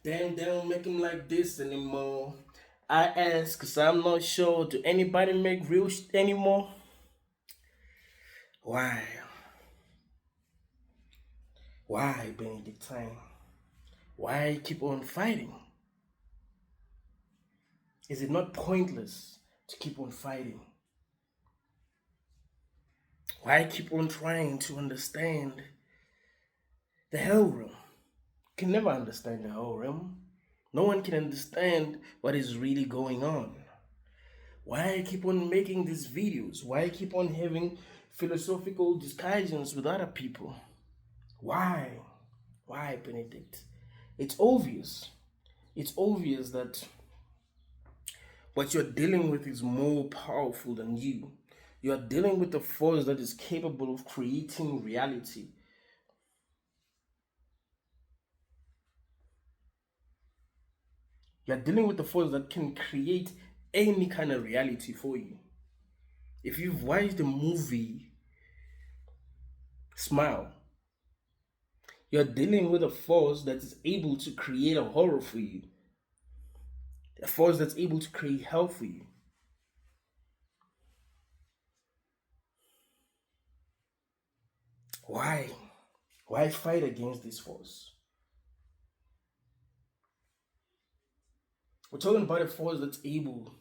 Damn, they don't make him like this anymore. I ask, cause I'm not sure. Do anybody make real shit anymore? Why? Why, Benedictine? Why keep on fighting? Is it not pointless to keep on fighting? Why keep on trying to understand the hell realm? Can never understand the whole realm. No one can understand what is really going on. Why I keep on making these videos? Why I keep on having philosophical discussions with other people? Why? Why, Benedict? It's obvious. It's obvious that what you're dealing with is more powerful than you. You are dealing with a force that is capable of creating reality. You're dealing with a force that can create any kind of reality for you. If you've watched the movie Smile, you're dealing with a force that is able to create a horror for you, a force that's able to create hell for you. Why? Why fight against this force? We're talking about a force that's able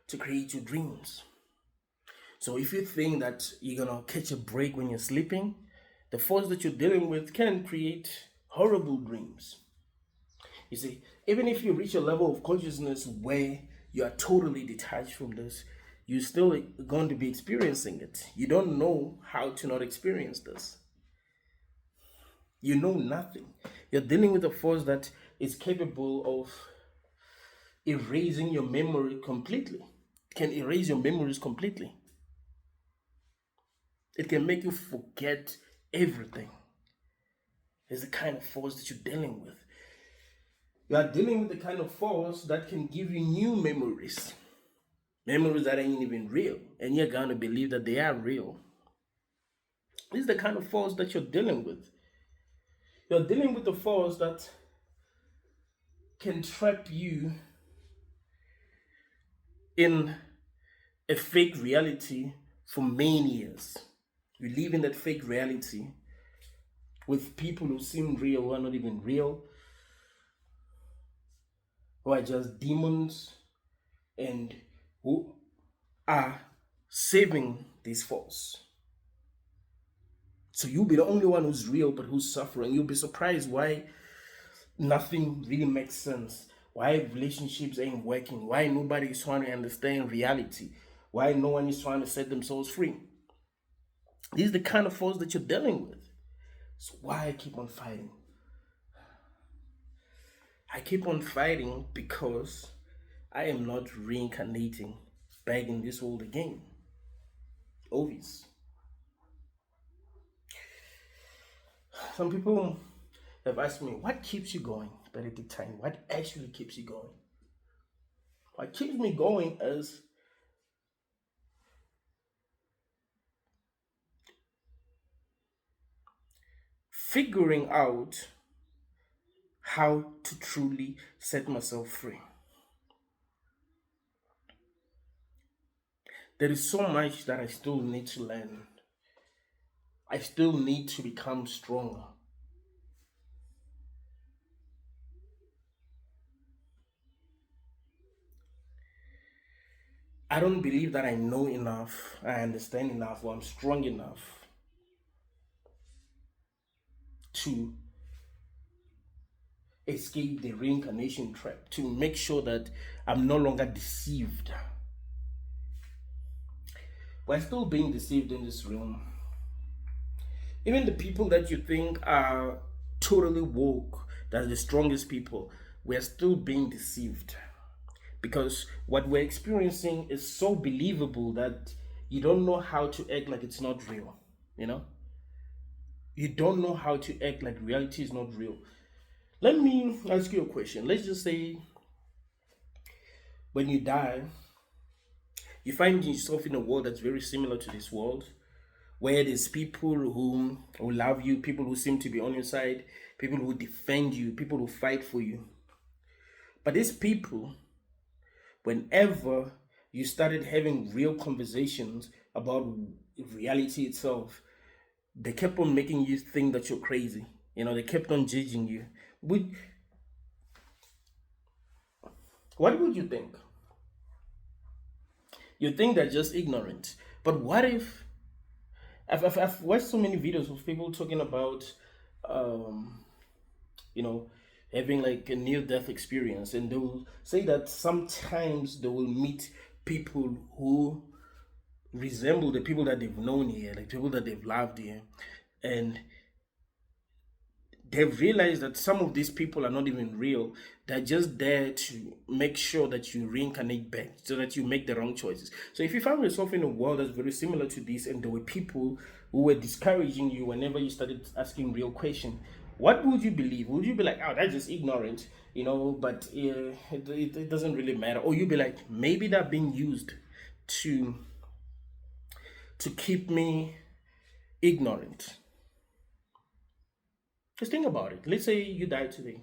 to create your dreams. So if you think that you're gonna catch a break when you're sleeping, the force that you're dealing with can create horrible dreams. You see, even if you reach a level of consciousness where you are totally detached from this, you're still going to be experiencing it. You don't know how to not experience this. You know nothing. You're dealing with a force that is capable of erasing your memory completely. It can erase your memories completely. It can make you forget everything. It's the kind of force that you're dealing with. You are dealing with the kind of force that can give you new memories. Memories that ain't even real. And you're gonna believe that they are real. This is the kind of force that you're dealing with. You're dealing with a force that can trap you in a fake reality for many years. You live in that fake reality with people who seem real, who are not even real, who are just demons, and who are saving this force. So you'll be the only one who's real but who's suffering. You'll be surprised why nothing really makes sense. Why relationships ain't working. Why nobody is trying to understand reality. Why no one is trying to set themselves free. This is the kind of force that you're dealing with. So why I keep on fighting? I keep on fighting because I am not reincarnating back in this world again. Obvious. Some people have asked me, what keeps you going, Benedictine? What actually keeps you going? What keeps me going is figuring out how to truly set myself free. There is so much that I still need to learn. I still need to become stronger. I don't believe that I know enough, I understand enough, or I'm strong enough to escape the reincarnation trap, to make sure that I'm no longer deceived. We're still being deceived in this realm. Even the people that you think are totally woke, that are the strongest people, we're still being deceived. Because what we're experiencing is so believable that you don't know how to act like it's not real. You know? You don't know how to act like reality is not real. Let me ask you a question. Let's just say when you die, you find yourself in a world that's very similar to this world, where there's people who love you, people who seem to be on your side, people who defend you, people who fight for you. But these people, whenever you started having real conversations about reality itself, they kept on making you think that you're crazy. They kept on judging you. Would What would you think? You think they're just ignorant. But what if I've watched so many videos of people talking about um, you know, having like a near death experience, and they will say that sometimes they will meet people who resemble the people that they've known here, like people that they've loved here, and they've realized that some of these people are not even real. They're just there to make sure that you reincarnate back so that you make the wrong choices. So if you found yourself in a world that's very similar to this, and there were people who were discouraging you whenever you started asking real questions, what would you believe? Would you be like, oh, that's just ignorant, but it doesn't really matter? Or you'd be like, maybe they're being used to keep me ignorant. Just think about it. Let's say you died today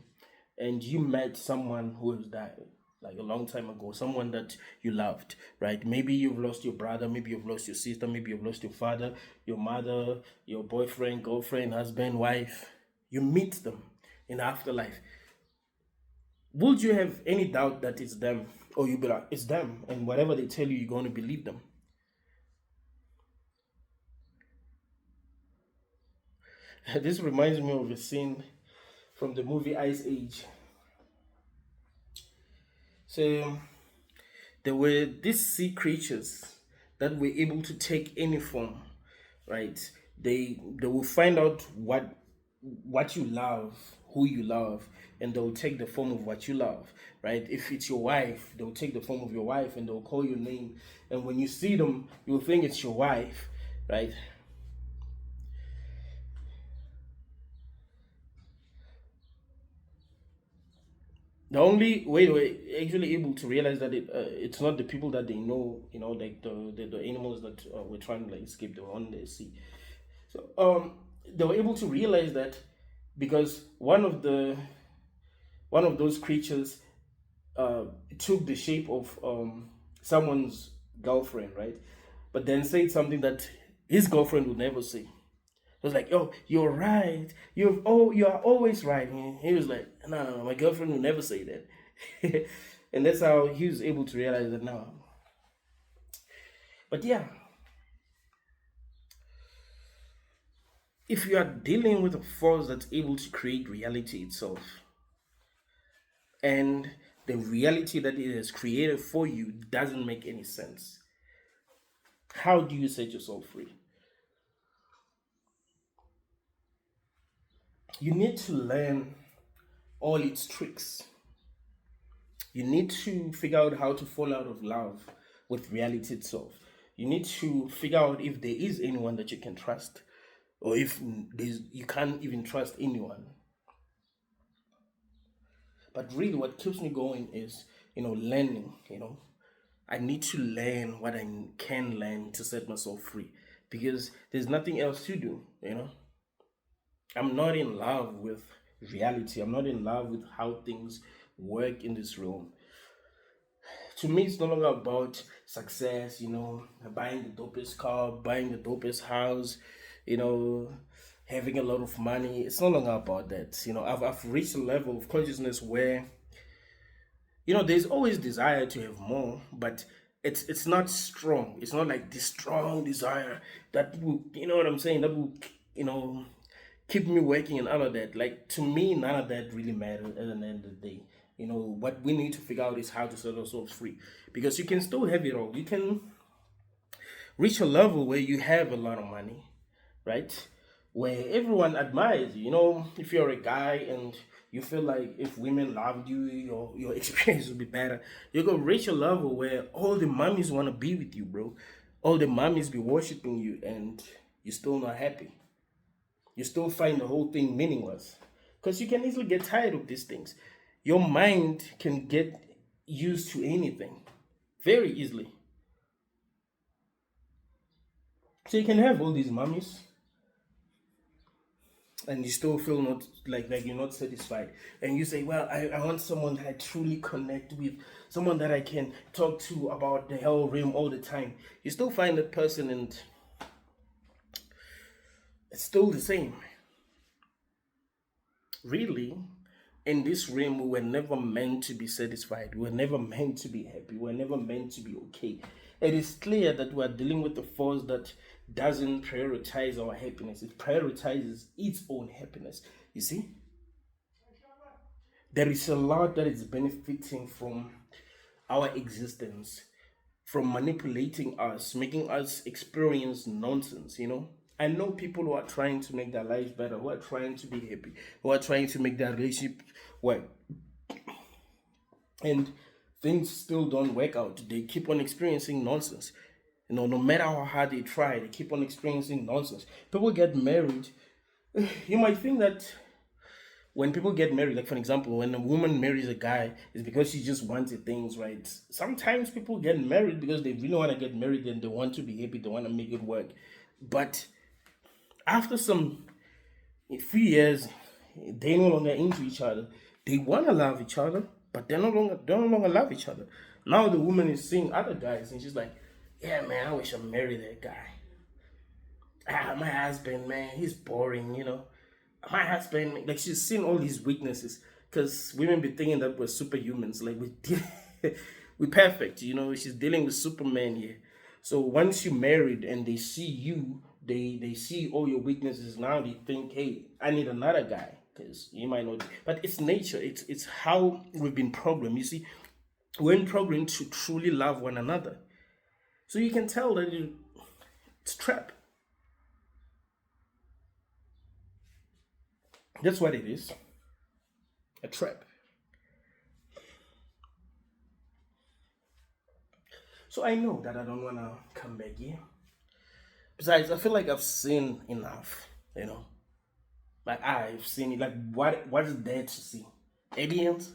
and you met someone who has died like a long time ago, someone that you loved, right? Maybe you've lost your brother, maybe you've lost your sister, maybe you've lost your father, your mother, your boyfriend, girlfriend, husband, wife. You meet them in afterlife. Would you have any doubt that it's them? Or you be like, it's them, and whatever they tell you, you're going to believe them? This reminds me of a scene from the movie Ice Age. So there were these sea creatures that were able to take any form, right? They will find out what you love, who you love, and they'll take the form of what you love, right? If it's your wife, they'll take the form of your wife and they'll call your name. And when you see them, you'll think it's your wife, right? The only way we're actually able to realize that it's not the people that they know, like the animals that were trying to like escape, they were on the sea. So they were able to realize that because one of those creatures took the shape of someone's girlfriend, right? But then said something that his girlfriend would never say. It was like, "Oh, you're right. You are always right." And he was like, "No, no, no, my girlfriend will never say that." And that's how he was able to realize that now. But yeah, if you are dealing with a force that's able to create reality itself, and the reality that it has created for you doesn't make any sense, how do you set yourself free? You need to learn all its tricks. You need to figure out how to fall out of love with reality itself. You need to figure out if there is anyone that you can trust, or if you can't even trust anyone. But really, what keeps me going is, learning. I need to learn what I can learn to set myself free, because there's nothing else to do. I'm not in love with reality. I'm not in love with how things work in this realm. To me, it's no longer about success, buying the dopest car, buying the dopest house, you know, having a lot of money. It's no longer about that. I've reached a level of consciousness where, there's always desire to have more, but it's not strong. It's not like this strong desire that will, you know what I'm saying, that will, you know, keep me working and all of that. Like, to me, none of that really matters at the end of the day. What we need to figure out is how to set ourselves free, because you can still have it all. You can reach a level where you have a lot of money, right? Where everyone admires you. If you're a guy and you feel like if women loved you, your experience would be better. You're gonna reach a level where all the mummies wanna be with you, bro. All the mummies be worshiping you, and you're still not happy. You still find the whole thing meaningless. Because you can easily get tired of these things. Your mind can get used to anything very easily. So you can have all these mummies, and you still feel not like you're not satisfied, and you say, well, I want someone that I truly connect with, someone that I can talk to about the hell realm all the time. You still find that person, and it's still the same. Really, in this realm, we were never meant to be satisfied. We were never meant to be happy. We were never meant to be okay. It is clear that we are dealing with a force that doesn't prioritize our happiness. It prioritizes its own happiness. You see, there is a lot that is benefiting from our existence, from manipulating us, making us experience nonsense, you know. I know people who are trying to make their lives better, who are trying to be happy, who are trying to make their relationship work, and things still don't work out. They keep on experiencing nonsense. You know, no matter how hard they try, they keep on experiencing nonsense. People get married. You might think that when people get married, like for example, when a woman marries a guy, it's because she just wanted things right. Sometimes people get married because they really want to get married and they want to be happy, they want to make it work. But after some few years, they no longer into each other. They want to love each other, but they no longer love each other. Now the woman is seeing other guys and she's like, yeah man, I wish I married that guy. My husband, man, he's boring, you know. My husband, like she's seen all these weaknesses because women be thinking that we're superhumans, like we're perfect, you know. She's dealing with Superman here. So once you married and they see you, they see all your weaknesses. Now they think, hey, I need another guy because you might not. But it's nature. It's how we've been programmed. You see, we're programmed to truly love one another. So you can tell that it's trap. That's what it is. A trap. So I know that I don't wanna come back here. Besides, I feel like I've seen enough, you know. Like I've seen it. Like what is there to see? Aliens?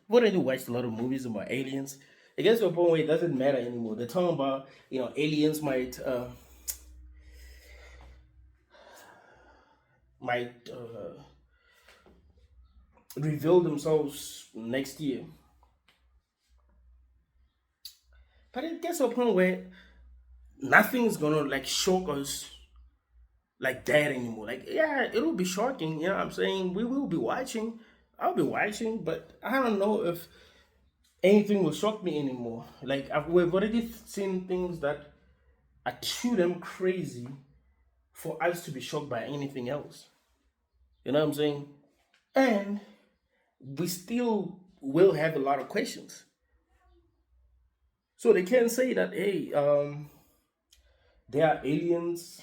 I've already watched a lot of movies about aliens. It gets to a point where it doesn't matter anymore. They're talking about, you know, aliens might reveal themselves next year. But it gets to a point where nothing's gonna like shock us like that anymore. Like, yeah, it'll be shocking. You know what I'm saying? We will be watching. I'll be watching, but I don't know if anything will shock me anymore. Like, we've already seen things that are too damn crazy for us to be shocked by anything else. You know what I'm saying? And we still will have a lot of questions. So they can say that, hey, there are aliens,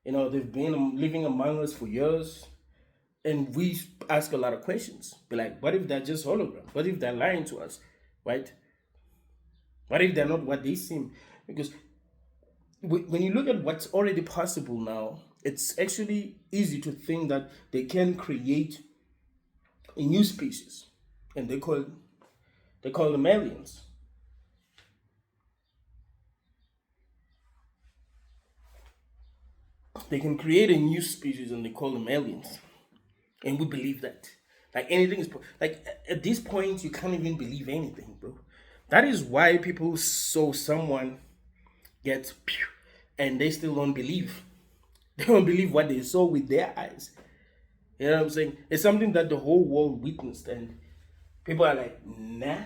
you know, they've been living among us for years, and we ask a lot of questions. Be like, what if they're just holograms? What if they're lying to us, right? What if they're not what they seem? Because when you look at what's already possible now, it's actually easy to think that they can create a new species, and they call them aliens. They can create a new species, and they call them aliens, and we believe that. Like anything is like at this point, you can't even believe anything, bro. That is why people saw someone get pew, and they still don't believe. They don't believe what they saw with their eyes. You know what I'm saying? It's something that the whole world witnessed, and people are like, nah,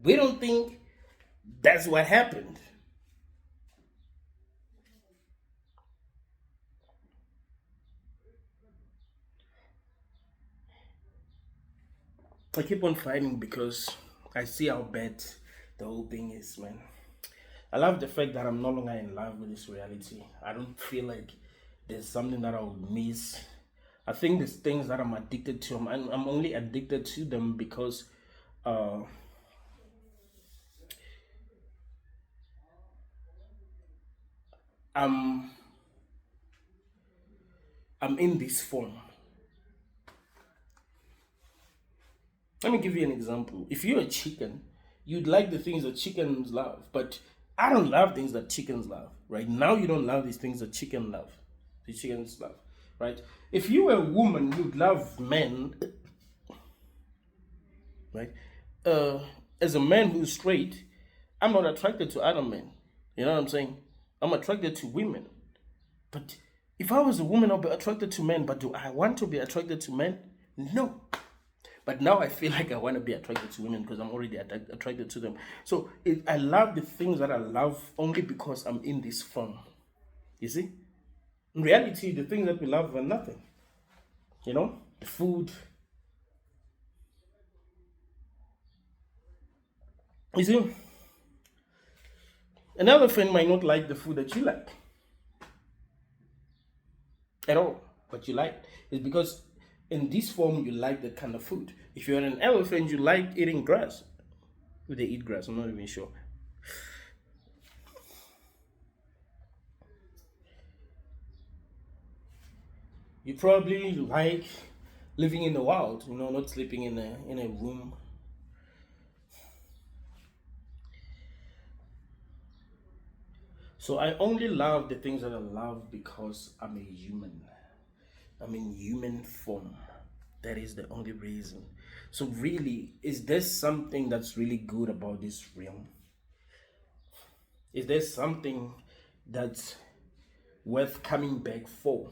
we don't think that's what happened. I keep on fighting because I see how bad the whole thing is, man. I love the fact that I'm no longer in love with this reality. I don't feel like there's something that I would miss. I think there's things that I'm addicted to. I'm only addicted to them because uh, I'm I'm in this form. Let me give you an example. If you're a chicken, you'd like the things that chickens love, but I don't love things that chickens love. Right now, you don't love these things that chicken love. The chickens love, right? If you were a woman, you'd love men, right? Uh, as a man who's straight, I'm not attracted to other men. You know what I'm saying? I'm attracted to women. But if I was a woman, I'll be attracted to men. But do I want to be attracted to men? No. But now I feel like I want to be attracted to women because I'm already attracted to them. So I love the things that I love only because I'm in this form. You see? In reality, the things that we love are nothing. You know? The food. You see? An elephant might not like the food that you like at all, but you like. It's because in this form you like that kind of food. If you're an elephant, you like eating grass. Do they eat grass? I'm not even sure. You probably like living in the wild, not sleeping in a room. So I only love the things that I love because I'm a human. I'm in human form. That is the only reason. So really, is there something that's really good about this realm? Is there something that's worth coming back for?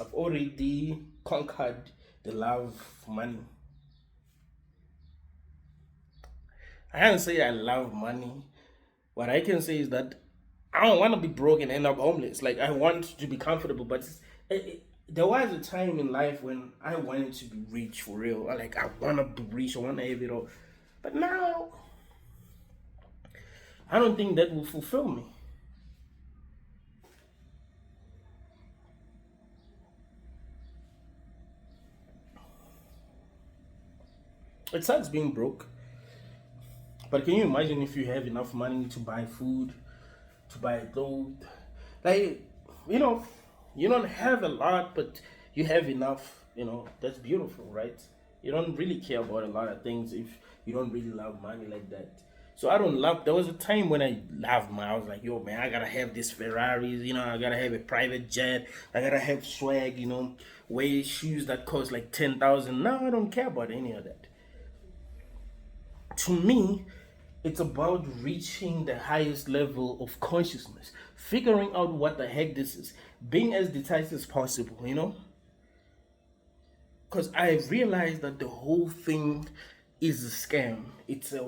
I've already conquered the love for money. I can't say I love money. What I can say is that I don't want to be broke and end up homeless. Like, I want to be comfortable, but there was a time in life when I wanted to be rich for real. Like, I want to be rich, I want to have it all. But now, I don't think that will fulfill me. It sucks being broke. But can you imagine if you have enough money to buy food, to buy clothes? Like, you know, you don't have a lot, but you have enough. That's beautiful, right? You don't really care about a lot of things if you don't really love money like that. So I don't love. There was a time when I loved money. I was like, yo, man, I gotta have this Ferraris. I gotta have a private jet. I gotta have swag. Wear shoes that cost like 10,000. Now I don't care about any of that. To me, it's about reaching the highest level of consciousness, figuring out what the heck this is, being as detached as possible. Because I realized that the whole thing is a scam. It's a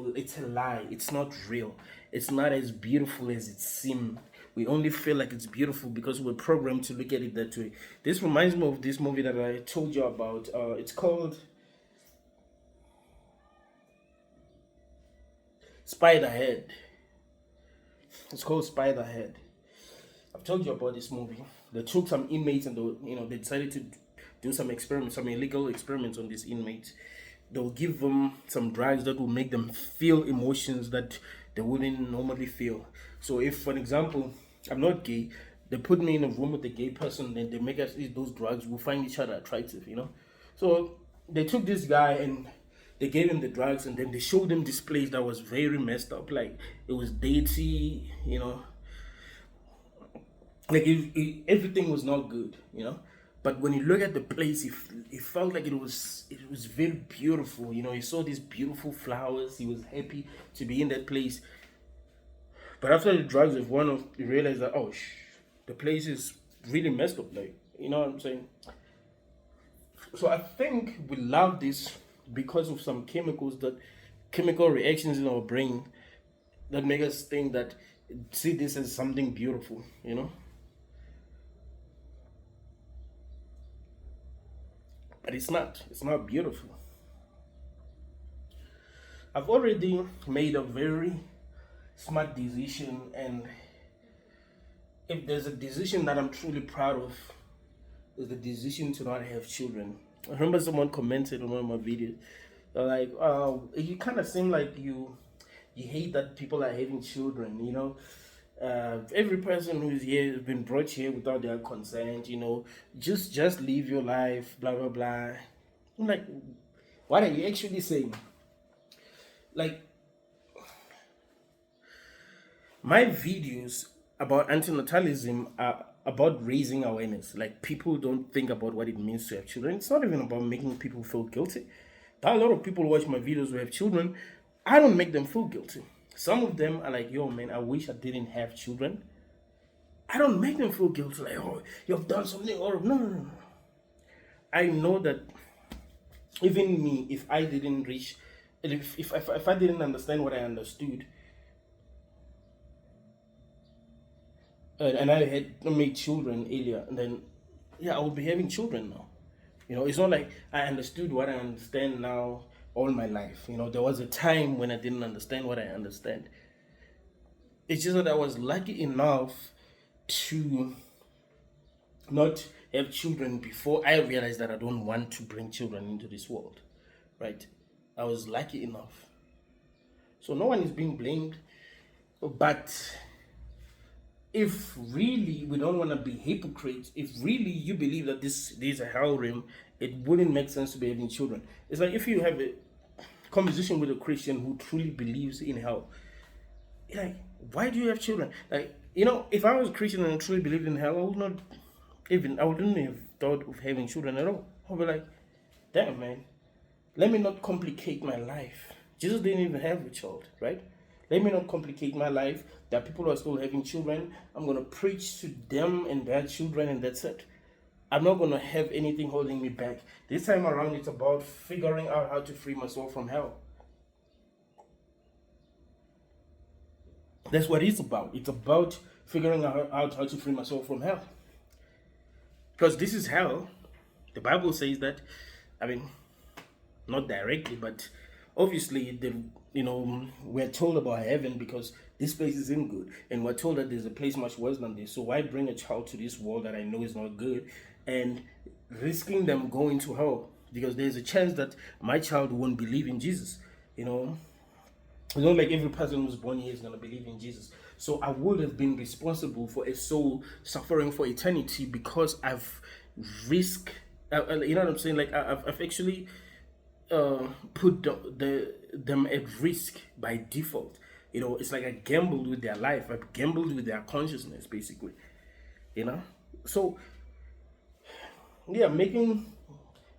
lie. It's not real. It's not as beautiful as it seems. We only feel like it's beautiful because we're programmed to look at it that way. This reminds me of this movie that I told you about. It's called Spiderhead. It's called Spiderhead. I've told you about this movie. They took some inmates and they decided to do some experiments, some illegal experiments on these inmates. They'll give them some drugs that will make them feel emotions that they wouldn't normally feel. So if, for example, I'm not gay, they put me in a room with a gay person and they make us eat those drugs, we'll find each other attractive. So they took this guy and they gave him the drugs and then they showed him this place that was very messed up. Like, it was dirty. Like, everything was not good. But when you look at the place, it felt like it was very beautiful. He saw these beautiful flowers. He was happy to be in that place. But after the drugs have worn off, you realize that, oh, the place is really messed up. Like, you know what I'm saying? So I think we love this because of some chemical reactions in our brain that make us think that see this as something beautiful. But it's not. It's not beautiful. I've already made a very smart decision, and if there's a decision that I'm truly proud of, is the decision to not have children. I remember someone commented on one of my videos. They're like, you kind of seem like you hate that people are having children. Every person who's here has been brought here without their consent. Just live your life, blah blah blah. I'm like, what are you actually saying? Like, My videos about antinatalism are about raising awareness. Like, people don't think about what it means to have children. It's not even about making people feel guilty. There are a lot of people who watch my videos who have children. I don't make them feel guilty. Some of them are like, yo, man, I wish I didn't have children. I don't make them feel guilty, like, oh, you've done something horrible. No, no, no, no. I know that even me, if I didn't reach, if I didn't understand what I understood, and I had made children earlier, and then, yeah, I would be having children now. It's not like I understood what I understand now all my life. There was a time when I didn't understand what I understand. It's just that I was lucky enough to not have children before I realized that I don't want to bring children into this world, right? I was lucky enough. So no one is being blamed, but if really we don't want to be hypocrites, if really you believe that this is a hell realm, it wouldn't make sense to be having children. It's like if you have a conversation with a Christian who truly believes in hell, like, why do you have children? Like, if I was a Christian and truly believed in hell, I wouldn't have thought of having children at all. I'll be like, damn, man, let me not complicate my life. Jesus didn't even have a child, right? Let me not complicate my life. There are people who are still having children. I'm going to preach to them and their children, and that's it. I'm not going to have anything holding me back. This time around, it's about figuring out how to free myself from hell. That's what it's about. It's about figuring out how to free myself from hell. Because this is hell. The Bible says that. I mean, not directly, but obviously, we're told about heaven because this place isn't good, and we're told that there's a place much worse than this. So why bring a child to this world that I know is not good, and risking them going to hell? Because there's a chance that my child won't believe in Jesus. It's not like every person who's born here is going to believe in Jesus. So I would have been responsible for a soul suffering for eternity because I've risked, you know what I'm saying? Like, I've actually put them at risk by default. It's like I gambled with their life. I've gambled with their consciousness, basically. So, yeah, making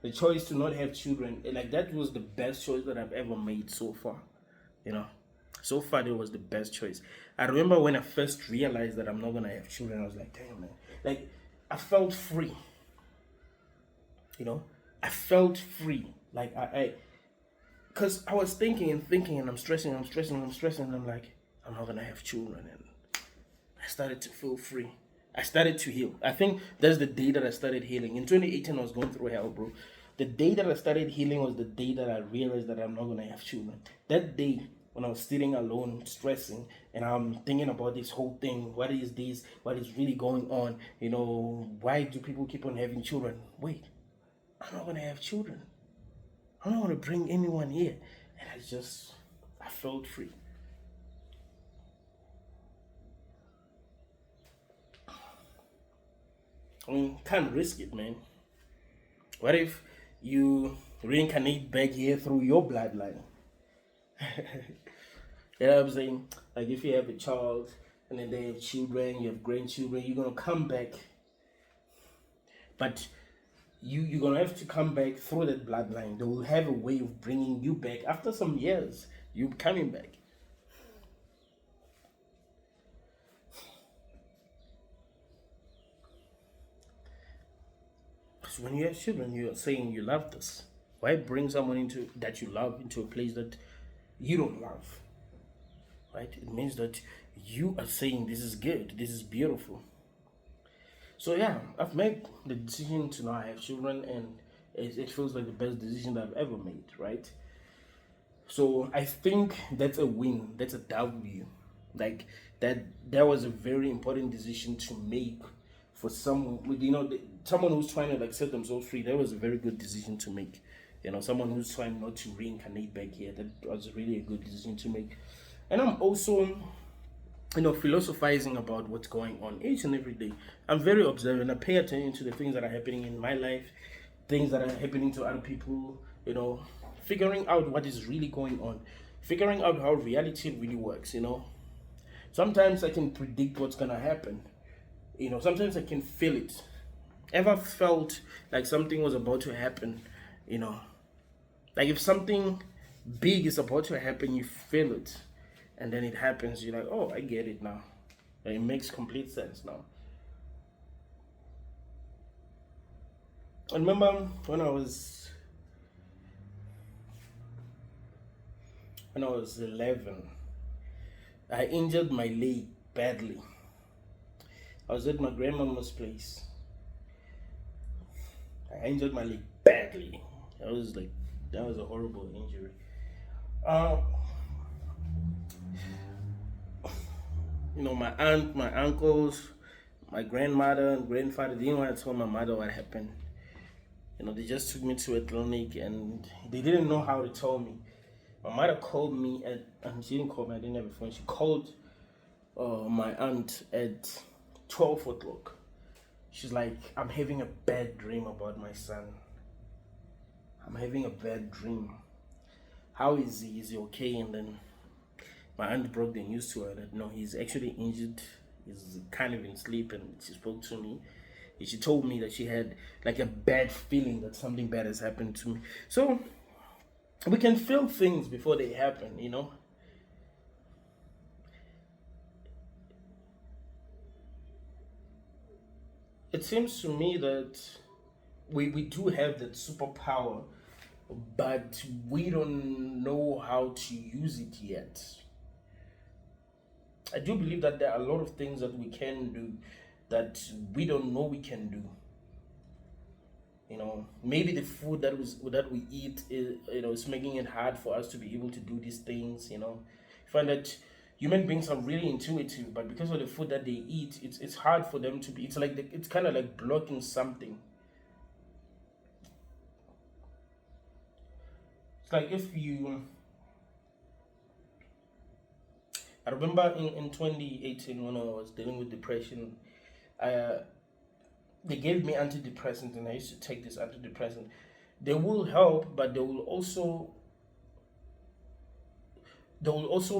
the choice to not have children, like, that was the best choice that I've ever made so far. So far that was the best choice. I remember when I first realized that I'm not gonna have children, I was like, damn, man. Like, I felt free. I felt free. Like, because I was thinking and I'm stressing, and I'm like, I'm not gonna have children, and I started to feel free. I started to heal. I think that's the day that I started healing. In 2018, I was going through hell, bro. The day that I started healing was the day that I realized that I'm not gonna have children. That day, when I was sitting alone, stressing, and I'm thinking about this whole thing. What is this? What is really going on? Why do people keep on having children? Wait, I'm not gonna have children. I'm not gonna bring anyone here. And I felt free. I mean, can't risk it, man. What if you reincarnate back here through your bloodline? You know what I'm saying? Like, if you have a child and then they have children, you have grandchildren, you're gonna come back. But you're gonna have to come back through that bloodline. They will have a way of bringing you back after some years. You coming back. Because when you have children, you're saying you love this. Why bring someone that you love into a place that you don't love? Right? It means that you are saying this is good, this is beautiful. So yeah, I've made the decision to not have children, and it feels like the best decision that I've ever made, right? So I think that's a win, that's a W. Like, that was a very important decision to make for someone, someone who's trying to, like, set themselves free. That was a very good decision to make. Someone who's trying not to reincarnate back here, that was really a good decision to make. And I'm also, philosophizing about what's going on each and every day. I'm very observant. I pay attention to the things that are happening in my life, things that are happening to other people, figuring out what is really going on, figuring out how reality really works, Sometimes I can predict what's gonna happen. Sometimes I can feel it. Ever felt like something was about to happen? You know, like if something big is about to happen, you feel it, and then it happens. You're like, oh, I get it now. It makes complete sense now. I remember when I was 11, I injured my leg badly. I was at my grandmama's place. I injured my leg badly. That was a horrible injury. Uh, my aunt, my uncles, my grandmother and grandfather didn't want to tell my mother what happened. They just took me to a clinic and they didn't know how to tell me. My mother called me and she didn't call me, I didn't have a phone. She called my aunt at 12 o'clock. She's like, I'm having a bad dream about my son. I'm having a bad dream. How is he? Is he okay? And then my aunt broke the news to her that no, he's actually injured. He's kind of in sleep, and she spoke to me. And she told me that she had like a bad feeling that something bad has happened to me. So we can feel things before they happen. It seems to me that we do have that superpower, but we don't know how to use it yet. I do believe that there are a lot of things that we can do that we don't know we can do. Maybe the food that we eat is making it hard for us to be able to do these things. You find that human beings are really intuitive, but because of the food that they eat, it's hard for them to be. It's kind of like blocking something. It's like if you. I remember in 2018 when I was dealing with depression, I they gave me antidepressants and I used to take this antidepressant. They will help, but they will also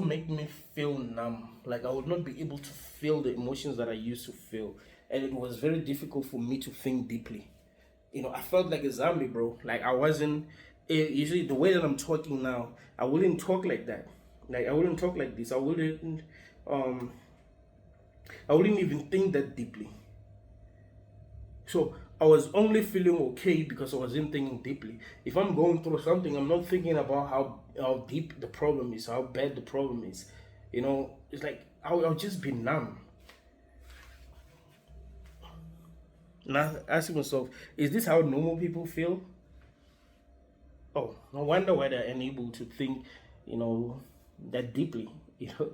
make me feel numb. Like I would not be able to feel the emotions that I used to feel, and it was very difficult for me to think deeply. I felt like a zombie, bro. Like I wasn't. Usually, the way that I'm talking now, I wouldn't talk like that. Like I wouldn't talk like this. Um, I wouldn't even think that deeply. So I was only feeling okay because I wasn't thinking deeply. If I'm going through something, I'm not thinking about how deep the problem is, how bad the problem is. It's like I'll just be numb. Now asking myself, is this how normal people feel? Oh, no wonder why they're unable to think, that deeply. You know,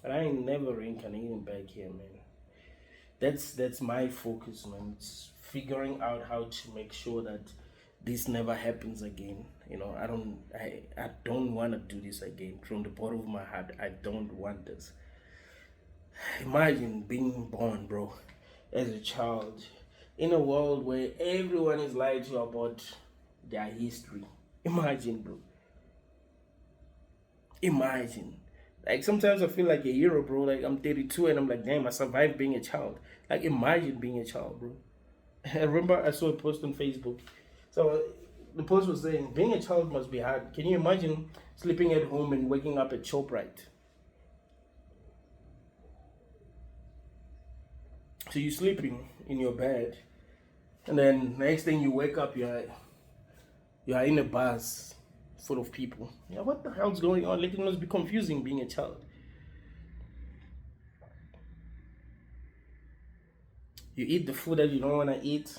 but I ain't never reincarnating back here, man. That's my focus, man. It's figuring out how to make sure that this never happens again. I don't want to do this again. From the bottom of my heart, I don't want this. Imagine being born, bro, as a child in a world where everyone is lied to about their history. Imagine, bro. Imagine. Like sometimes I feel like a hero, bro. Like I'm 32 and I'm like, damn, I survived being a child. Like imagine being a child, bro. I remember I saw a post on Facebook. So the post was saying, being a child must be hard. Can you imagine sleeping at home and waking up at Shoprite? So you're sleeping in your bed, and then next thing you wake up, you're in a bus full of people. Yeah, what the hell's going on? Like it must be confusing being a child. You eat the food that you don't want to eat.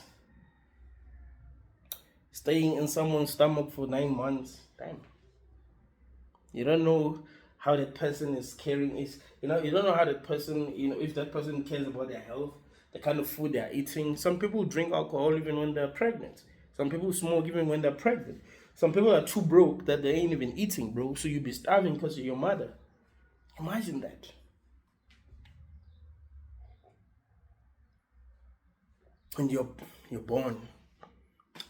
Staying in someone's stomach for 9 months. Damn. You don't know how that person is caring. You don't know how that person, if that person cares about their health, the kind of food they're eating. Some people drink alcohol even when they're pregnant. Some people smoke even when they're pregnant. Some people are too broke that they ain't even eating, bro. So you be starving because of your mother. Imagine that. And you're born.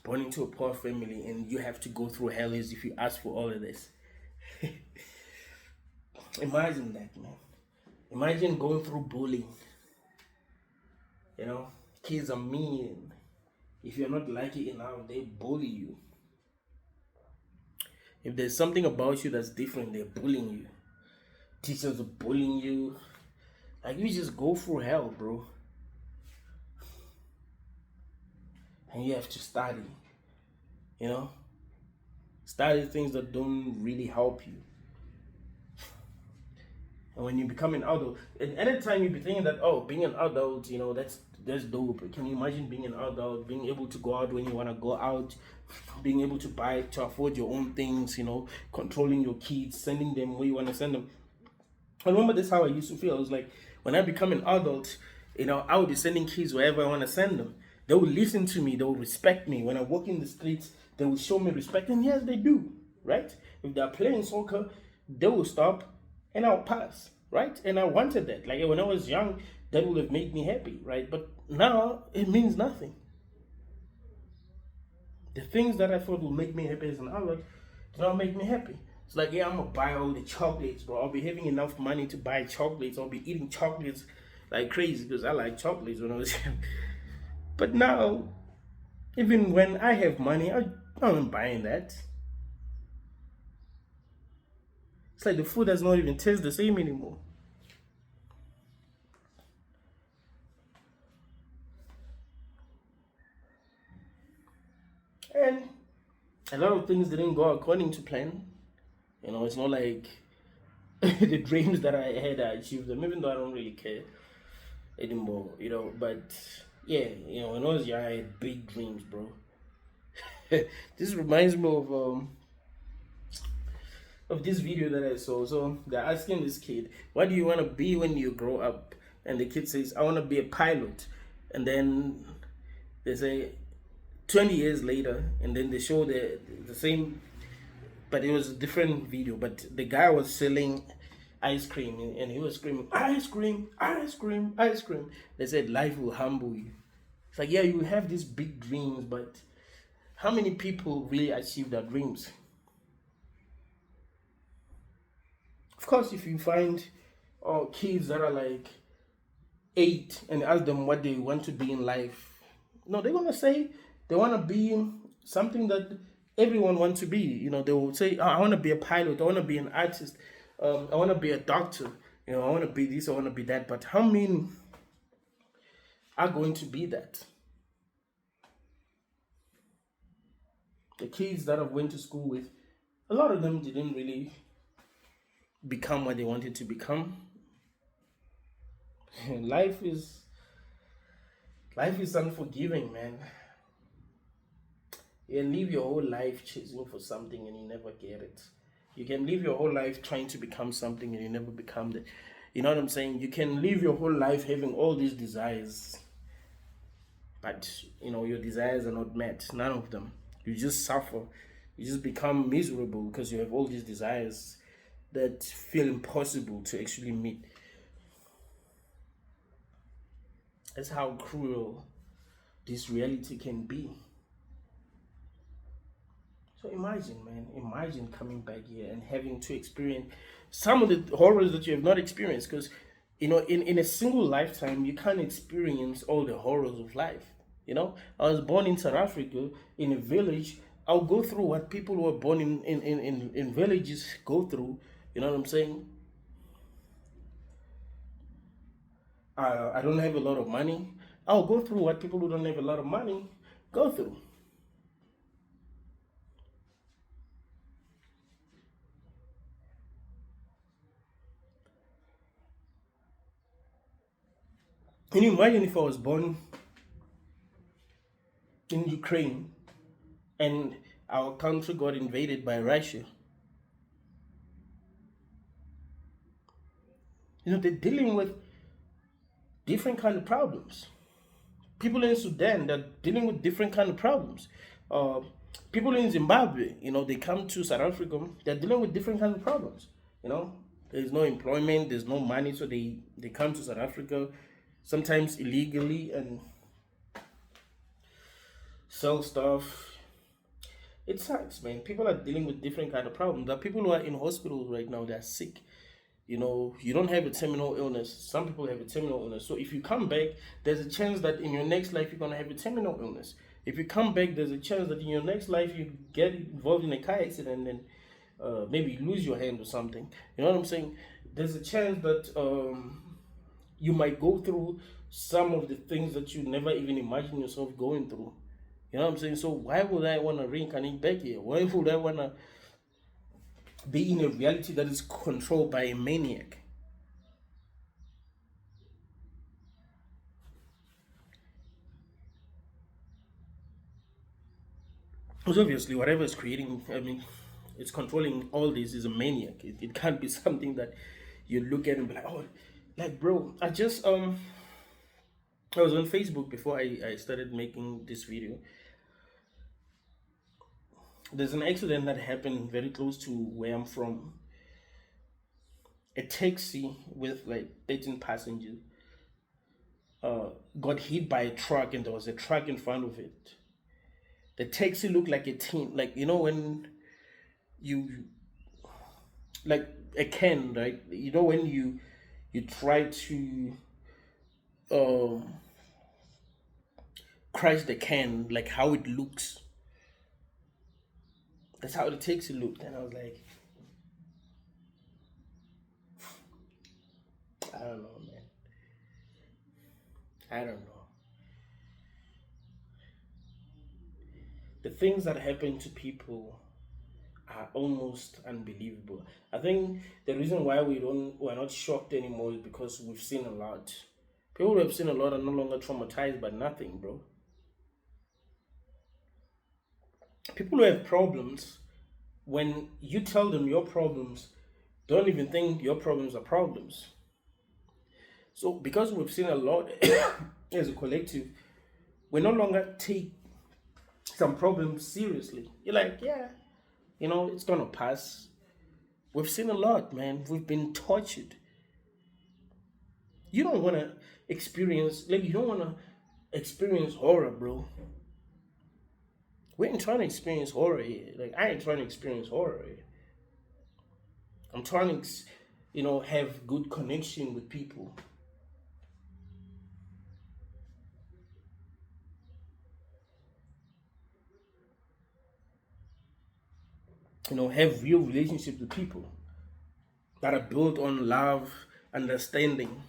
born into a poor family and you have to go through hell as if you ask for all of this. Imagine that, man. Imagine going through bullying. You know, kids are mean. If you're not lucky enough, they bully you. If there's something about you that's different, they're bullying you. Teachers are bullying you. Like, you just go through hell, bro. And you have to study. You know? Study things that don't really help you. And when you become an adult, at any time you be thinking that, oh, being an adult, you know, that's dope. Can you imagine being an adult, being able to go out when you want to go out, being able to buy, to afford your own things, you know, controlling your kids, sending them where you want to send them. I remember that's how I used to feel. I was like, when I become an adult, you know, I would be sending kids wherever I want to send them. They will listen to me. They will respect me. When I walk in the streets, they will show me respect. And yes, they do, right? If they're playing soccer, they will stop and I'll pass, right? And I wanted that. Like, when I was young, that would have made me happy, right? But now it means nothing. The things that I thought would make me happy as an adult do not make me happy. It's like, yeah, I'm gonna buy all the chocolates, bro. I'll be having enough money to buy chocolates. I'll be eating chocolates like crazy because I like chocolates when I was young. But now, even when I have money, I'm not buying that. It's like the food does not even taste the same anymore. And a lot of things didn't go according to plan. You know, it's not like the dreams that I had, I achieved them, even though I don't really care anymore, you know. But yeah, you know, when I was young, I had big dreams, bro. This reminds me of this video that I saw. So they're asking this kid, what do you want to be when you grow up? And the kid says, I want to be a pilot. And then they say 20 years later, and then they show the same, but it was a different video. But the guy was selling ice cream and he was screaming, ice cream, ice cream, ice cream. They said life will humble you. It's like, yeah, you have these big dreams, but how many people really achieve their dreams? Of course, if you find kids that are like 8 and ask them what they want to be in life, no, they're gonna say they want to be something that everyone wants to be. You know, they will say, oh, I want to be a pilot, I want to be an artist, I want to be a doctor, you know, I want to be this, I want to be that. But how many are going to be that? The kids that I went to school with, a lot of them didn't really become what they wanted to become. Life is unforgiving, man. You can live your whole life chasing for something and you never get it. You can live your whole life trying to become something and you never become that. You know what I'm saying? You can live your whole life having all these desires, but you know your desires are not met. None of them. You just suffer. You just become miserable because you have all these desires that feel impossible to actually meet. That's how cruel this reality can be. So imagine, man, imagine coming back here and having to experience some of the horrors that you have not experienced. Because, you know, in a single lifetime, you can't experience all the horrors of life. You know, I was born in South Africa, in a village. I'll go through what people who are born in villages go through. You know what I'm saying? I don't have a lot of money. I'll go through what people who don't have a lot of money go through. Can you imagine if I was born in Ukraine and our country got invaded by Russia? You know, they're dealing with different kind of problems. People in Sudan, they're dealing with different kind of problems. People in Zimbabwe, you know, they come to South Africa, they're dealing with different kind of problems. You know, there's no employment, there's no money, so they come to South Africa, sometimes illegally, and sell stuff, It sucks, man. People are dealing with different kind of problems. There are people who are in hospitals right now. They're sick. You know, you don't have a terminal illness. Some people have a terminal illness. So if you come back, there's a chance that in your next life you're gonna have a terminal illness. If you come back, there's a chance that in your next life you get involved in a car accident and maybe you lose your hand or something. You know what I'm saying? There's a chance that you might go through some of the things that you never even imagine yourself going through. You know what I'm saying? So why would I want to reincarnate back here? Why would I want to be in a reality that is controlled by a maniac? Because obviously, whatever is creating, I mean, it's controlling all this is a maniac. It can't be something that you look at and be like, oh, like, bro, I was on Facebook before I started making this video. There's an accident that happened very close to where I'm from. A taxi with like 13 passengers got hit by a truck, and there was a truck in front of it. The taxi looked like a tin, like you know when you like a can, right? You know when you try to um crash the can, like how it looks. That's how the taxi looked, and I was like, I don't know, man. I don't know. The things that happen to people are almost unbelievable. I think the reason why we're not shocked anymore is because we've seen a lot. People who have seen a lot are no longer traumatized by nothing, bro. People who have problems, when you tell them your problems, don't even think your problems are problems. So because we've seen a lot as a collective, we no longer take some problems seriously. You're like, yeah, you know, it's gonna pass. We've seen a lot, man. We've been tortured. You don't wanna experience like you don't wanna experience horror, bro. We ain't trying to experience horror here. Like I ain't trying to experience horror here. I'm trying to, have good connection with people. Have real relationships with people that are built on love, understanding.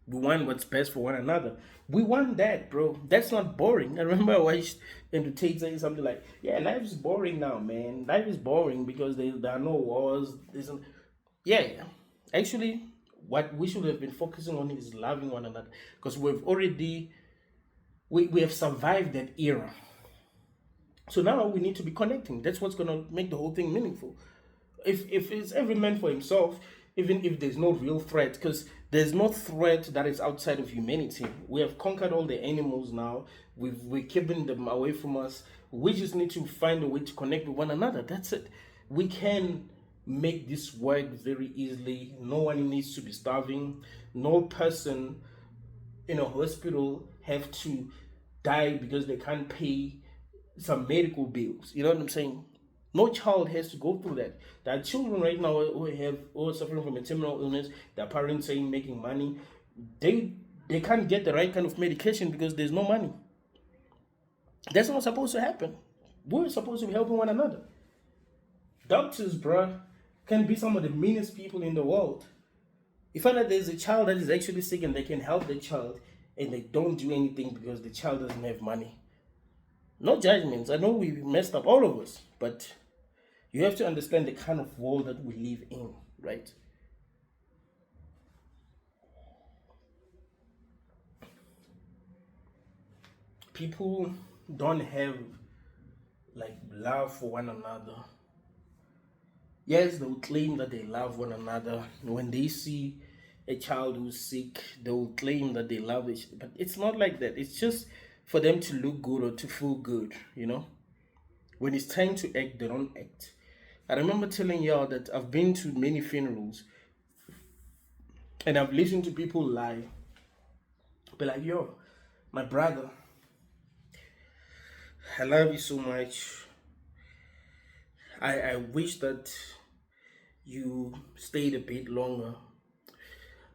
We want what's best for one another. We want that, bro. That's not boring. I remember I watched Andrew Tate saying something like, "Yeah, life is boring now, man. Life is boring because there are no wars. Yeah. Actually, what we should have been focusing on is loving one another because we have survived that era. So now we need to be connecting. That's what's gonna make the whole thing meaningful. If it's every man for himself, even if there's no real threat, because there's no threat that is outside of humanity. We have conquered all the animals now. We're keeping them away from us. We just need to find a way to connect with one another. That's it. We can make this work very easily. No one needs to be starving. No person in a hospital have to die because they can't pay some medical bills. You know what I'm saying? No child has to go through that. There are children right now who are suffering from a terminal illness. Their parents saying making money. They can't get the right kind of medication because there's no money. That's not supposed to happen. We're supposed to be helping one another. Doctors, bruh, can be some of the meanest people in the world. You find that there's a child that is actually sick and they can help the child and they don't do anything because the child doesn't have money. No judgments. I know we messed up, all of us, but you have to understand the kind of world that we live in, right? People don't have like love for one another. Yes, they will claim that they love one another. When they see a child who's sick, they will claim that they love it. But it's not like that. It's just for them to look good or to feel good. When it's time to act, they don't act. I remember telling y'all that I've been to many funerals and I've listened to people lie. Be like, yo, my brother, I love you so much. I wish that you stayed a bit longer,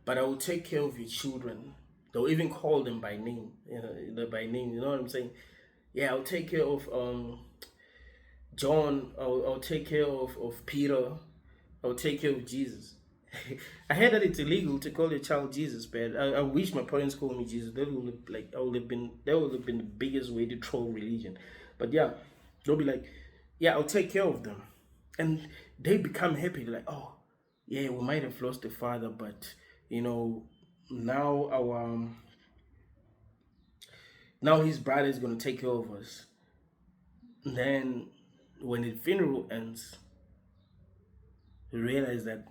but I will take care of your children. They'll even call them by name, by name. You know what I'm saying? Yeah, I'll take care of John. I'll take care of Peter. I'll take care of Jesus. I heard that it's illegal to call a child Jesus, but I wish my parents called me Jesus. That would have been the biggest way to troll religion. But yeah, they'll be like, yeah, I'll take care of them, and they become happy. They're like, oh, yeah, we might have lost a father, but you know, now our now his brother is gonna take care of us. And then when the funeral ends, we realize that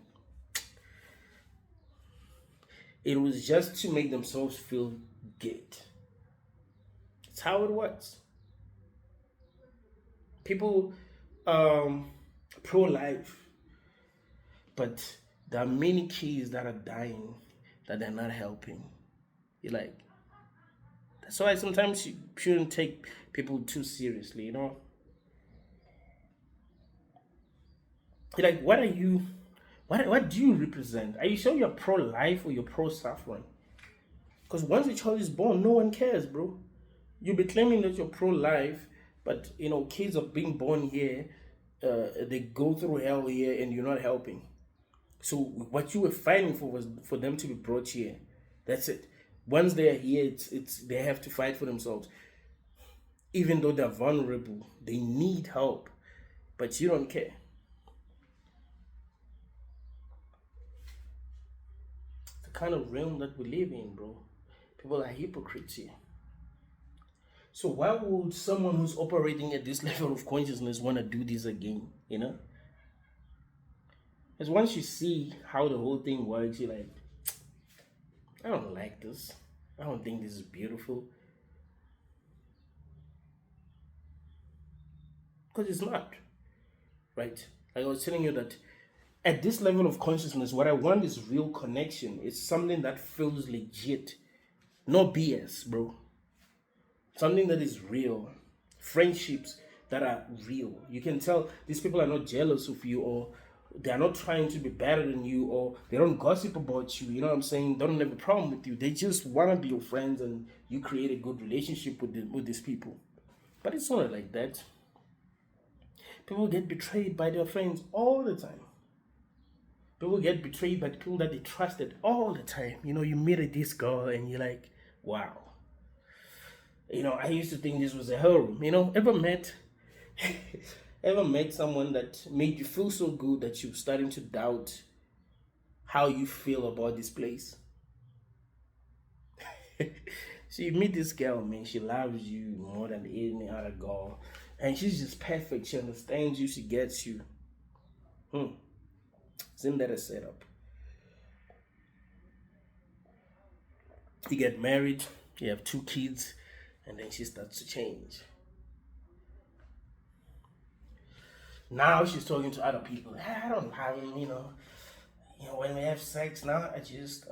it was just to make themselves feel good. It's how it works. People pro-life, but there are many kids that are dying that they're not helping. You're like, that's why sometimes you shouldn't take people too seriously, you know? You're like, what are you, what do you represent? Are you sure you're pro-life or you're pro-suffering? Because once a child is born, no one cares, bro. You'll be claiming that you're pro-life, but you know, kids are being born here, they go through hell here, and you're not helping. So what you were fighting for was for them to be brought here. That's it. Once they're here, it's they have to fight for themselves. Even though they're vulnerable, they need help, but you don't care. The kind of realm that we live in, bro. People are hypocrites here. So why would someone who's operating at this level of consciousness want to do this again? You know? Because once you see how the whole thing works, you're like, I don't like this. I don't think this is beautiful. Because it's not. Right? Like I was telling you that at this level of consciousness, what I want is real connection. It's something that feels legit. No BS, bro. Something that is real. Friendships that are real. You can tell these people are not jealous of you, or they are not trying to be better than you, or they don't gossip about you. You know what I'm saying? They don't have a problem with you. They just want to be your friends, and you create a good relationship with these people. But it's not like that. People get betrayed by their friends all the time. People get betrayed by the people that they trusted all the time. You know, you meet this girl and you're like, wow. You know, I used to think this was a hell. You know, ever met someone that made you feel so good that you're starting to doubt how you feel about this place? So you meet this girl, man, she loves you more than any other girl. And she's just perfect. She understands you, she gets you. Isn't that a setup? You get married, you have 2 kids, and then she starts to change. Now she's talking to other people. I don't have him, when we have sex now, I just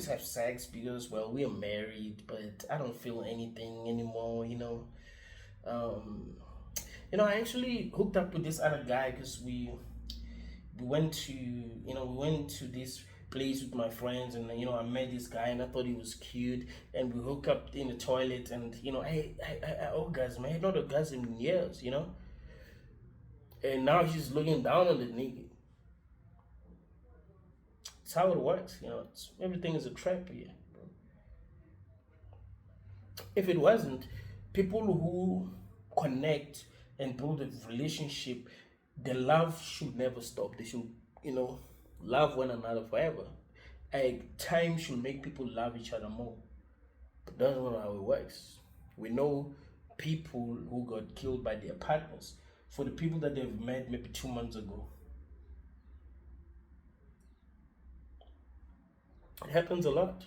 have sex because, well, we are married, but I don't feel anything anymore, I actually hooked up with this other guy because we went to this place with my friends, and I met this guy and I thought he was cute, and we hooked up in the toilet, and I orgasm. I had not orgasm in years, and now she's looking down on the nigga. It's how it works, everything is a trap here. If it wasn't, people who connect and build a relationship, the love should never stop. They should, love one another forever. Time should make people love each other more. But that's not how it works. We know people who got killed by their partners for the people that they've met maybe 2 months ago. It happens a lot.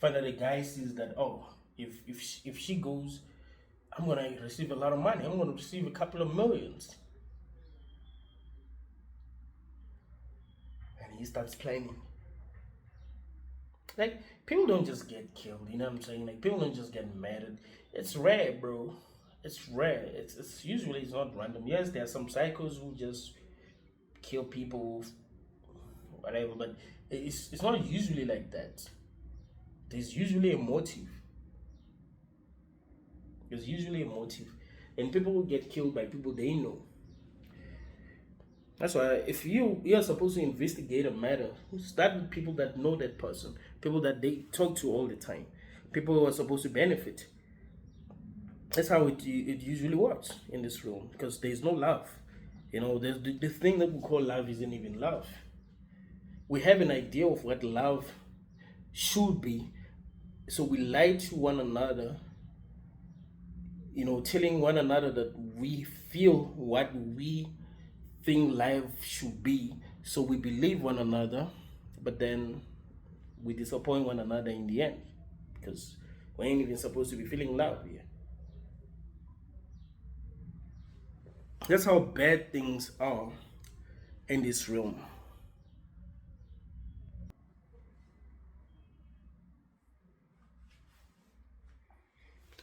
Find that a guy sees that, oh, if she goes, I'm gonna receive a lot of money. I'm gonna receive a couple of millions. And he starts planning. Like, people don't just get killed, you know what I'm saying? Like, people don't just get murdered. It's rare, bro. It's rare. It's usually it's not random. Yes, there are some psychos who just kill people, whatever, but it's not usually like that. There's usually a motive. There's usually a motive. And people will get killed by people they know. That's why if you're supposed to investigate a matter, start with people that know that person, people that they talk to all the time, people who are supposed to benefit. That's how it usually works in this room because there's no love. There's the thing that we call love isn't even love. We have an idea of what love should be, so we lie to one another, telling one another that we feel what we think life should be, so we believe one another, but then we disappoint one another in the end because we ain't even supposed to be feeling love here. That's how bad things are in this realm.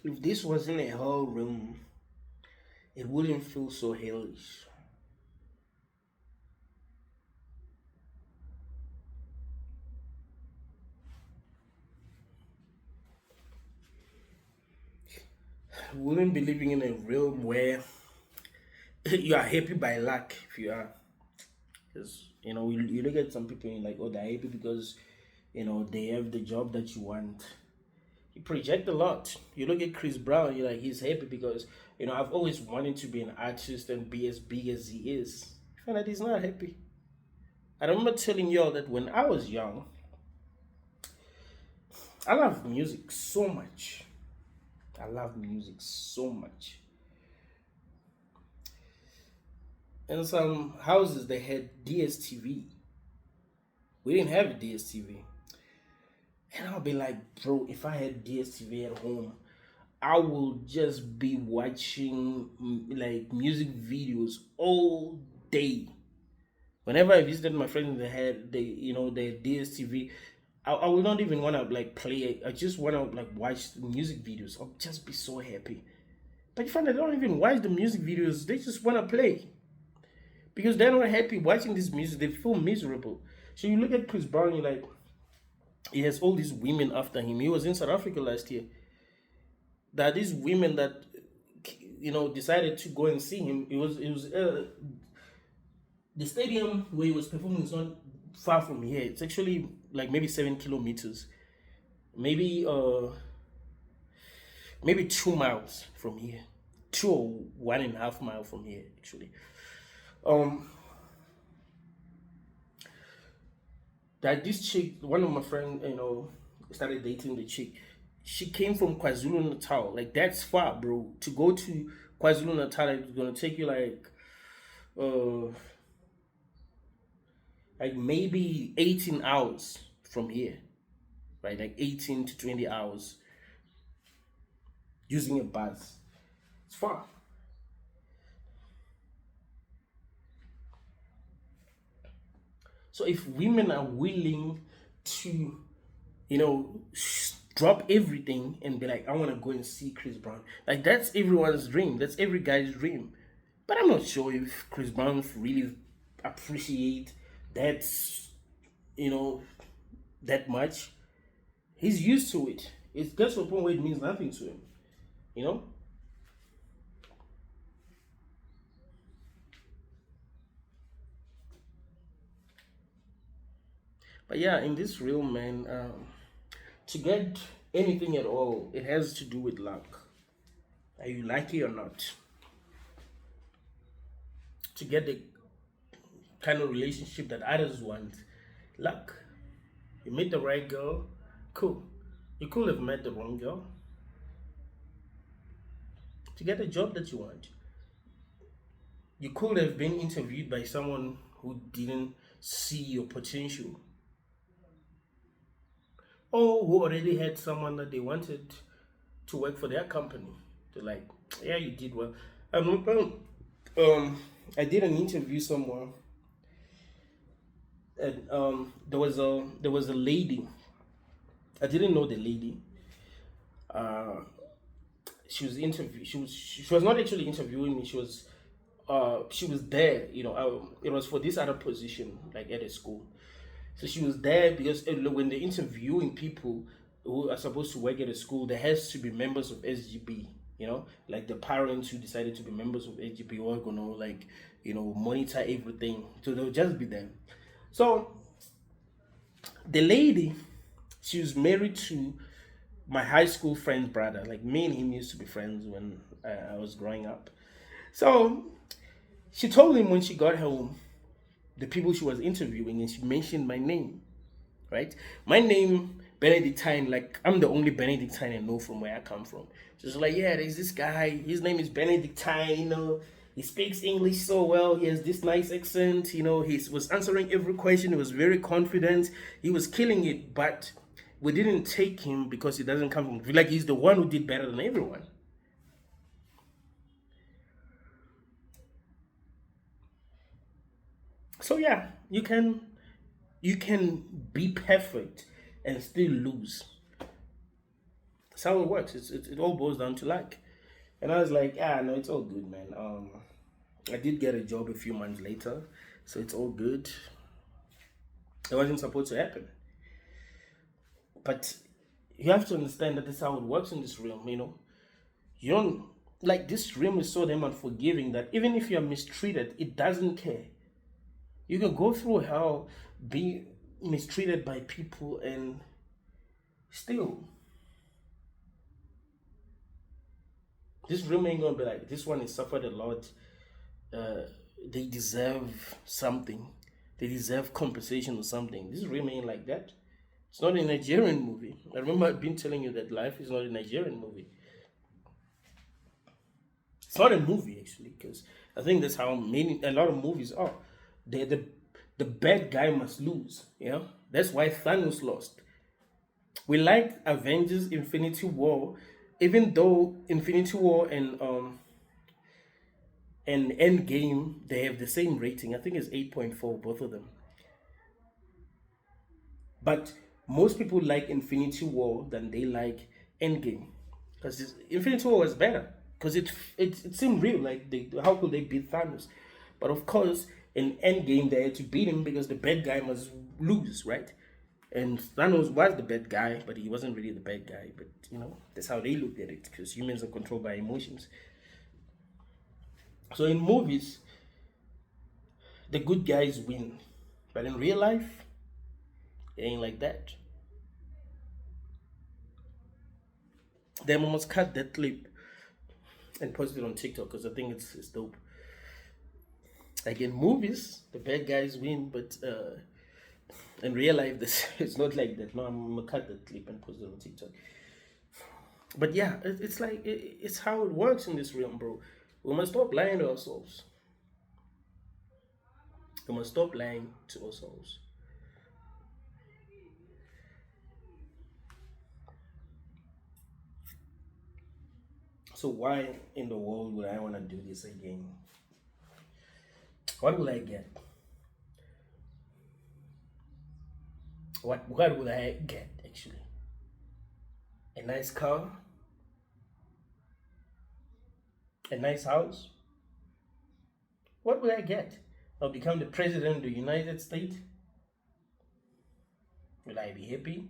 If this wasn't a hell realm, it wouldn't feel so hellish. We wouldn't be living in a realm where you are happy by luck if you are. Because, you look at some people and you're like, oh, they're happy because, they have the job that you want. You project a lot. You look at Chris Brown, you're like, he's happy because, I've always wanted to be an artist and be as big as he is. I find that he's not happy. I remember telling y'all that when I was young, I love music so much. I love music so much. In some houses, they had DSTV. We didn't have a DSTV. And I'll be like, bro, if I had DSTV at home, I will just be watching like music videos all day. Whenever I visited my friends, they had DSTV. I will not even want to like play it. I just want to like watch the music videos. I'll just be so happy. But you find they don't even watch the music videos. They just want to play because they're not happy watching this music. They feel miserable. So you look at Chris Brown, you're like, he has all these women after him. He was in South Africa last year. There are these women that decided to go and see him. It was the stadium where he was performing is not far from here. It's actually like maybe 7 kilometers, maybe maybe 2 miles from here, 2 or 1.5 mile from here actually. Um, that this chick, one of my friends, started dating the chick. She came from KwaZulu Natal. Like that's far, bro. To go to KwaZulu Natal, it's gonna take you uh, like maybe 18 hours from here, right? Like 18 to 20 hours using a bus. It's far. So if women are willing to, drop everything and be like, I want to go and see Chris Brown, like that's everyone's dream. That's every guy's dream. But I'm not sure if Chris Brown really appreciate that, you know, that much. He's used to it. It gets to a point where it means nothing to him, you know. But yeah, in this realm, man, to get anything at all, it has to do with luck. Are you lucky or not? To get the kind of relationship that others want, luck. You meet the right girl, cool. You could have met the wrong girl. To get the job that you want, you could have been interviewed by someone who didn't see your potential, or who already had someone that they wanted to work for their company. They're like, yeah, you did well. Um, I did an interview somewhere, and there was a lady. I didn't know the lady. Uh, she was interview. She was not actually interviewing me. She was there. It was for this other position, like at a school. So she was there because when they're interviewing people who are supposed to work at a school, there has to be members of SGB. Like the parents who decided to be members of SGB are gonna like monitor everything. So they'll just be there. So the lady, she was married to my high school friend's brother. Like me and him used to be friends when I was growing up. So she told him when she got home the people she was interviewing, and she mentioned my name, right? My name, Benedictine, like I'm the only Benedictine I know from where I come from. She's like, yeah, there's this guy, his name is Benedictine, he speaks English so well, he has this nice accent, he was answering every question, he was very confident, he was killing it, but we didn't take him because he doesn't come from, like he's the one who did better than everyone. So yeah, you can be perfect and still lose. That's how it works. It all boils down to luck. And I was like, no, it's all good, man. I did get a job a few months later, so it's all good. It wasn't supposed to happen, but you have to understand that that's how it works in this realm. You don't like this realm is so damn unforgiving that even if you're mistreated, it doesn't care. You can go through hell, be mistreated by people, and still, this realm ain't gonna be like this one has suffered a lot. Uh, they deserve something. They deserve compensation or something. This realm ain't like that. It's not a Nigerian movie. I remember I've been telling you that life is not a Nigerian movie. It's not a movie actually, because I think that's how a lot of movies are. The bad guy must lose. That's why Thanos lost. We like Avengers Infinity War, even though Infinity War and Endgame they have the same rating. I think it's 8.4 both of them. But most people like Infinity War than they like Endgame, because Infinity War was better because it seemed real. Like how could they beat Thanos? But of course, in Endgame they had to beat him because the bad guy must lose, right? And Thanos was the bad guy, but he wasn't really the bad guy. But that's how they looked at it, because humans are controlled by emotions. So in movies, the good guys win, but in real life, it ain't like that. They almost cut that clip and post it on TikTok because I think it's dope. Like in movies, the bad guys win, but in real life, this it's not like that. No, I'm gonna cut that clip and post it on TikTok. But yeah, it's like it's how it works in this realm, bro. We must stop lying to ourselves. We must stop lying to ourselves. So why in the world would I want to do this again? What will I get? What would I get actually? A nice car? A nice house? What will I get? I'll become the president of the United States? Will I be happy?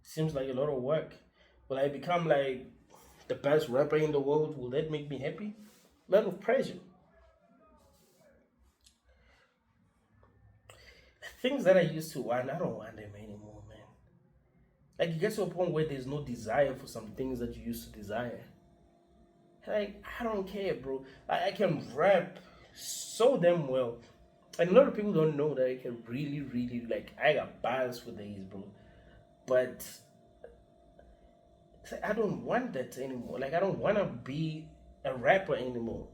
Seems like a lot of work. Will I become like the best rapper in the world? Will that make me happy? A lot of pressure. Things that I used to want, I don't want them anymore, man. Like you get to a point where there's no desire for some things that you used to desire. Like I don't care, bro. I can rap so damn well. And a lot of people don't know that I can really, really like I got bars for days, bro. But I don't want that anymore. Like I don't wanna be a rapper anymore.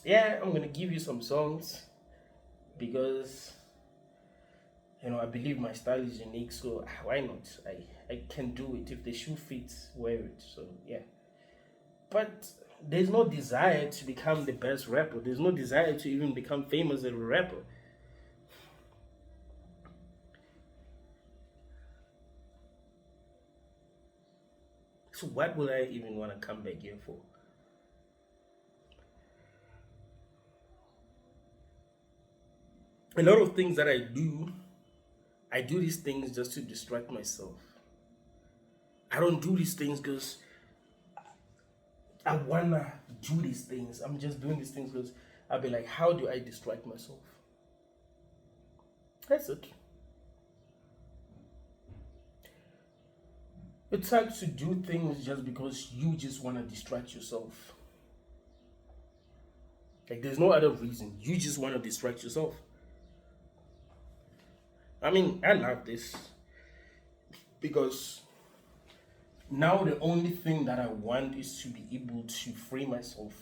Yeah, I'm gonna give you some songs because I believe my style is unique, so why not? I can do it. If the shoe fits, wear it. So yeah. But there's no desire to become the best rapper. There's no desire to even become famous as a rapper. So what would I even want to come back here for? A lot of things that I do these things just to distract myself. I don't do these things because I wanna do these things. I'm just doing these things because I'll be like, how do I distract myself? That's it. It's hard to do things just because you just wanna distract yourself. Like there's no other reason. You just wanna distract yourself. I mean, I love this because now the only thing that I want is to be able to free myself,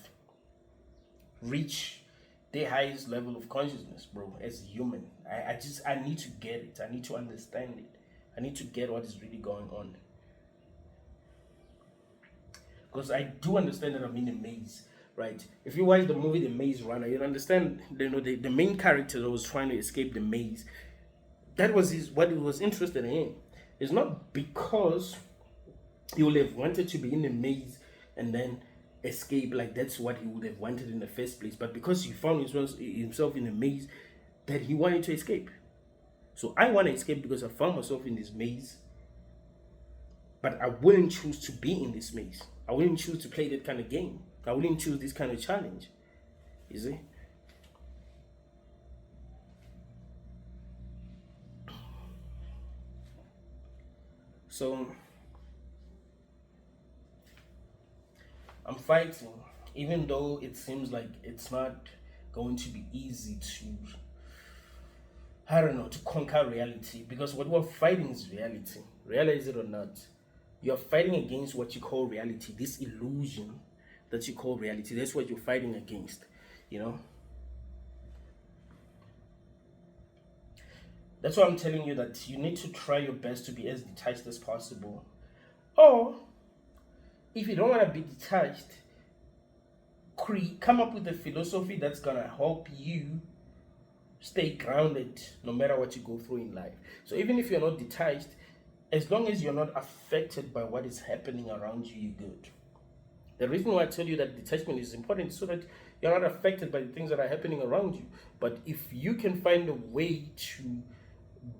reach the highest level of consciousness, bro, as a human. I need to get it. I need to understand it. I need to get what is really going on. Because I do understand that I'm in a maze, right? If you watch the movie The Maze Runner, you'll understand, the main character that was trying to escape the maze. That was what he was interested in. It's not because he would have wanted to be in the maze and then escape, like that's what he would have wanted in the first place, but because he found himself in a maze, that he wanted to escape. So I want to escape because I found myself in this maze, but I wouldn't choose to be in this maze. I wouldn't choose to play that kind of game. I wouldn't choose this kind of challenge. You see? So I'm fighting, even though it seems like it's not going to be easy to, I don't know, to conquer reality, because what we're fighting is reality. Realize it or not, you're fighting against what you call reality, this illusion that you call reality. That's what you're fighting against, you know. That's why I'm telling you that you need to try your best to be as detached as possible. Or if you don't want to be detached, come up with a philosophy that's gonna help you stay grounded no matter what you go through in life. So even if you're not detached, as long as you're not affected by what is happening around you, you're good. The reason why I tell you that detachment is important is so that you're not affected by the things that are happening around you. But if you can find a way to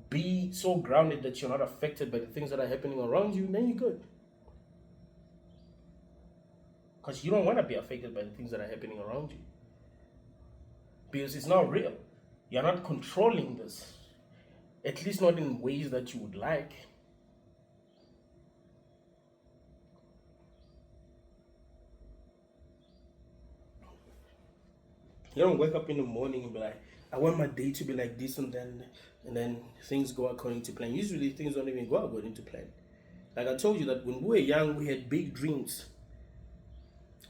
be so grounded that you're not affected by the things that are happening around you, then you're good. Because you don't want to be affected by the things that are happening around you. Because it's not real. You're not controlling this. At least not in ways that you would like. You don't wake up in the morning and be like, I want my day to be like this, and then things go according to plan. Usually things don't even go according to plan. Like I told you that when we were young, we had big dreams,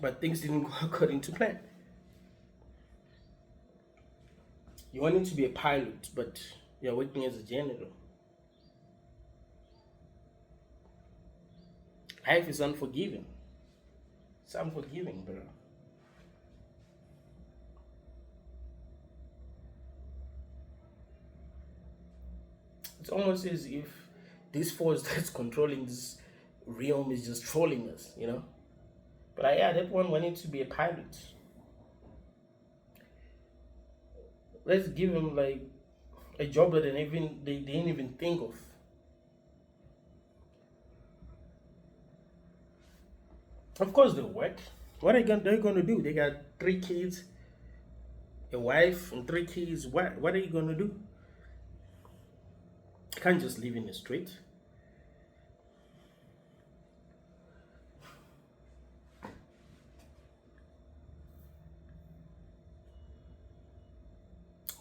but things didn't go according to plan. You wanted to be a pilot, but you're working as a janitor. Life is unforgiving. It's unforgiving, bro. It's almost as if this force that's controlling this realm is just trolling us, you know? But yeah, that one wanted to be a pilot. Let's give him like a job that they didn't even think of. Of course they'll work. What are they gonna do? They got 3 kids, a wife and 3 kids. What are you gonna do? You can't just live in the street.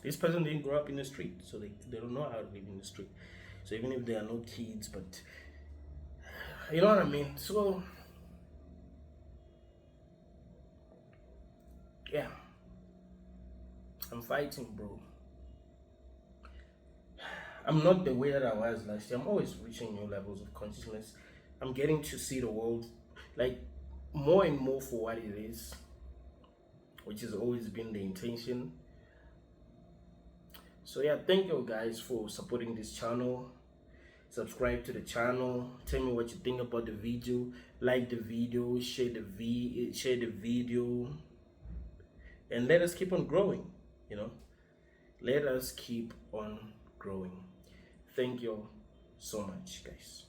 This person didn't grow up in the street, so they don't know how to live in the street. So even if there are no kids, but you know what I mean? So yeah, I'm fighting, bro. I'm not the way that I was last year. I'm always reaching new levels of consciousness. I'm getting to see the world like more and more for what it is, which has always been the intention. So yeah, thank you guys for supporting this channel. subscribe to the channel, tell me what you think about the video, like the video, share the video, and let us keep on growing, you know. Let us keep on growing. Thank you all so much, guys.